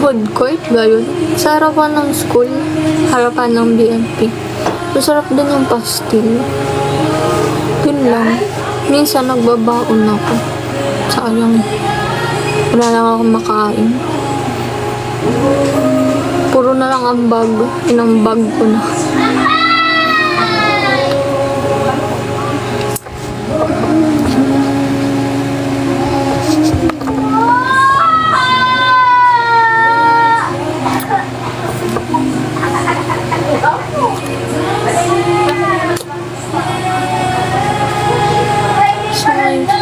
food court, gayon. Sa harapan ng school, harapan ng BNP. Masarap din yung pastil. Yun lang. Minsan nagbabaon ako. Sayang. Wala lang akong makain. Puro na lang ang bag. Inang bag ko na.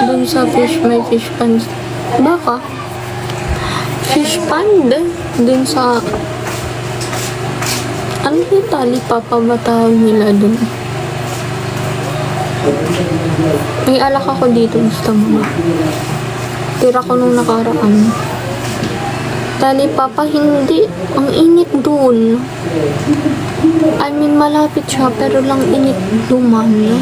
Dun sa fish, may fish pond. Baka? Fish pond? Dun sa... Ano yung tali papamatawag nila dun? May alak ako dito. Gusto mo. Tira ko nung nakaraan. Tali papa, hindi. Ang init dun. I mean, malapit siya, pero lang init duman.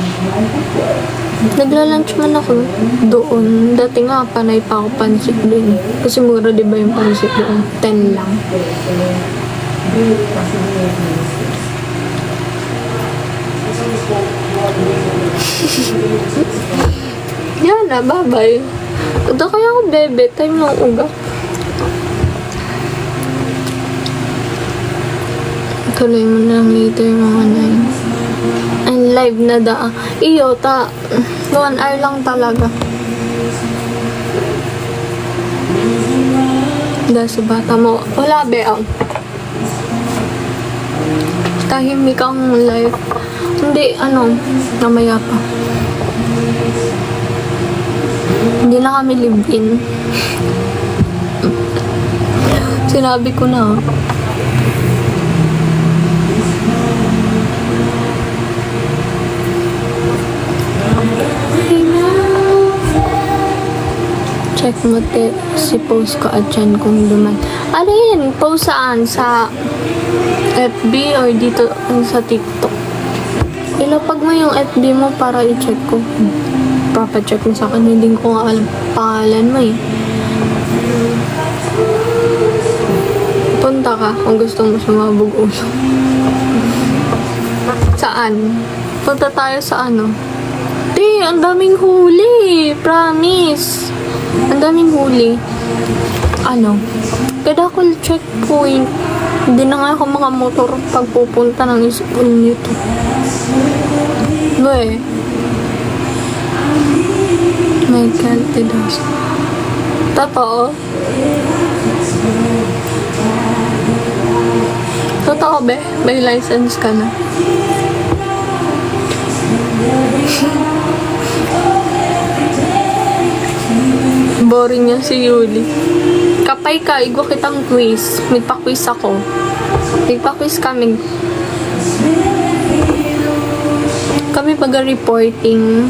Nagla-lunch man ako doon. Dati nga, panay pa ako pansit doon. Kasi mura, di ba yung pansit doon? 10 lang. Yan na, bye-bye. Ito kaya ako, bebe. Time ng uga. Tuloy mo na lang later, mga 9. And live na da. Iyo, 1 hour lang talaga. Dahil sa bata mo. Wala, be, tahimik ang live. Hindi, namaya pa. Hindi na kami live-in. Sinabi ko na. Check mo si post ko at dyan kung duman. Alin? Post saan? Sa FB or dito sa TikTok? Ilapag mo yung FB mo para i-check ko. Papa-check mo sa akin. Hindi ko nga alam pangalan mo eh. Punta ka kung gusto mo sumabog ulo. Saan? Punta tayo sa ang daming huli. Promise. Ang daming huli. Kadakol checkpoint. Hindi na nga ako motor pag pupunta ng school nito. Boy. My God, tidas. Totoo? Totoo, be? May license ka na. Boring yan si Yuli. Kapay ka, igwa kitang quiz. Magpa-quiz ako. Magpa-quiz kami. Kami pag-reporting.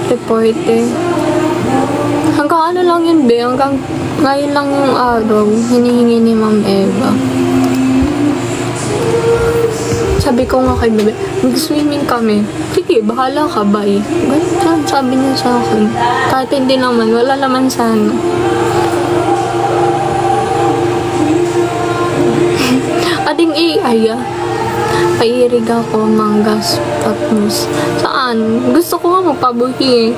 Reporting. Hanggang lang yun, be? Hanggang ngayon lang yung araw. Hinihingi ni Ma'am Eva. Sabi ko nga kay bebe, mag-swimming kami. Sige, bahala ka, bye. Ganyan, sabi niya sa akin. Kahit hindi naman, wala naman sana. Ading AI, pairig ako, manggas, tapos. Saan? Gusto ko nga magpabuhi eh.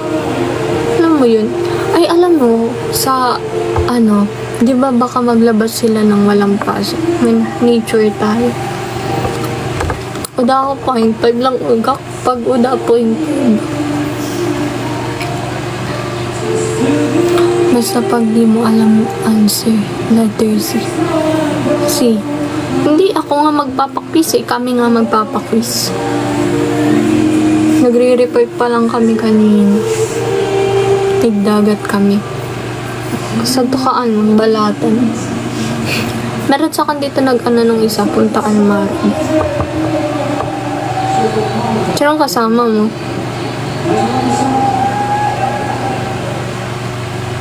Alam mo yun? Ay, alam mo, sa, di ba baka maglabas sila ng walang pasok? Nature tayo. Uda ako 0.5 lang ugak. Pag uda 0.5. Basta pag di mo alam yung answer, letter C. C. Hindi ako nga magpapaquiz eh. Kami nga magpapaquiz. Nagre-report pa lang kami kanina. Tigdagat kami. Sa tukaan, balatan. Meron sa akin dito nung isa, puntaan Marin. Sinong kasama mo?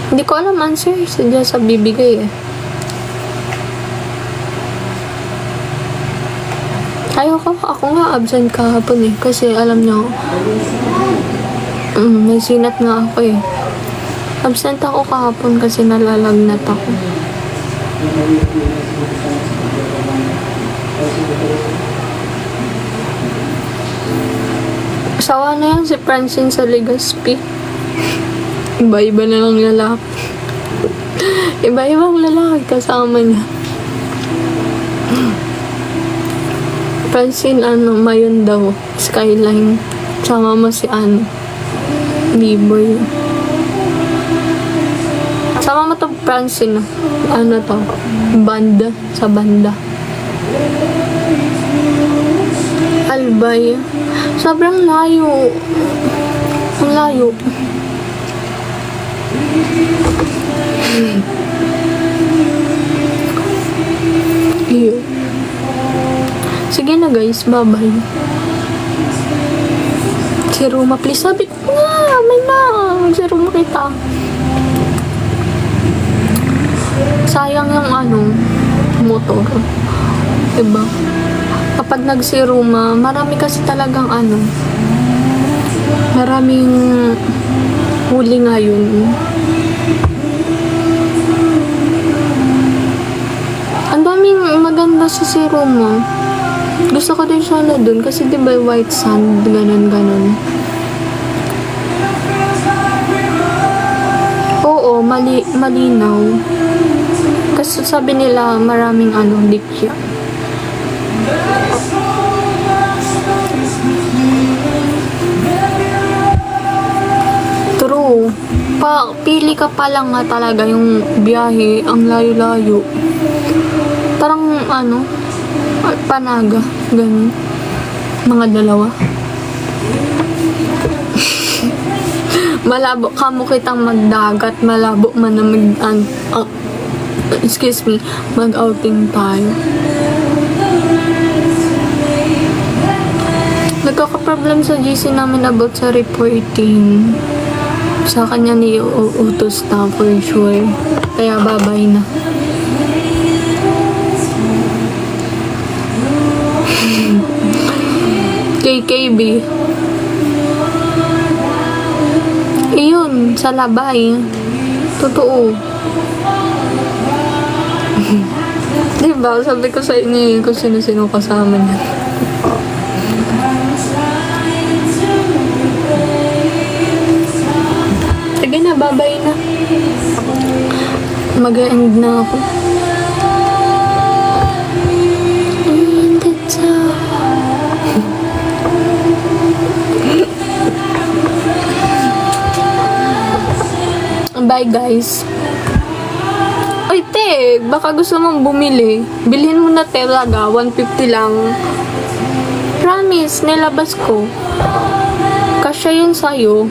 Hindi ko alam answer. Sadya sa bibigay eh. Ako nga absent kahapon eh. Kasi alam nyo, may sinat nga ako eh. Absent ako kahapon kasi nalalagnat ako. Sawa na yan si Francine sa Legazpi. Iba-iba na lang lalaki. Iba-ibang lalaki kasama niya. Francine, mayon daw. Skyline. Sama mo si Liboy. Sama mo to, Francine. To? Banda. Sa banda. Albay. Sobrang layo. Ang layo. Iyo. Sige na guys, bye-bye. Si Ruma, please. Sabi ko nga, may na. Si Ruma kita. Sayang yung motor. Diba? Kapag nagsiruma, marami kasi talagang maraming huli ngayon. Ang daming maganda sa Siruma. Gusto ko din sana dun kasi diba white sand, ganon. Oo, malinaw. Kasi sabi nila maraming dikya. True. Pili ka pa lang nga talaga yung biyahe, ang layo-layo. Parang Panaga, ganun. Mga dalawa. Malabo ka mo kitang magdagat, malabo man na mag-outing tayo. Nagkaka-problem sa GC namin about sa reporting. Sa kanya ni utos na for sure. Kaya babay na. KKB. Iyon, sa labay. Totoo. Diba? Sabi ko sa inyo kung sino-sino kasama niya. Sige na, babay na. Mag-end na ako. Bye guys. Ay te, baka gusto mong bumili. Bilhin mo na talaga, 150 lang. Promise, nilabas ko. Kasya yun sa'yo.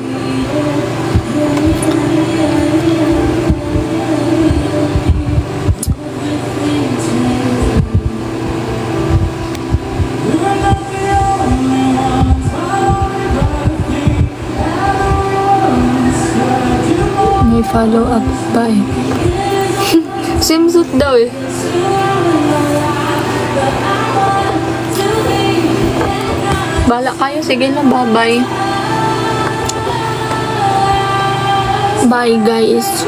May follow up pa eh. Swimsuit daw eh. Bala kayo, sige na, bye-bye. Bye guys.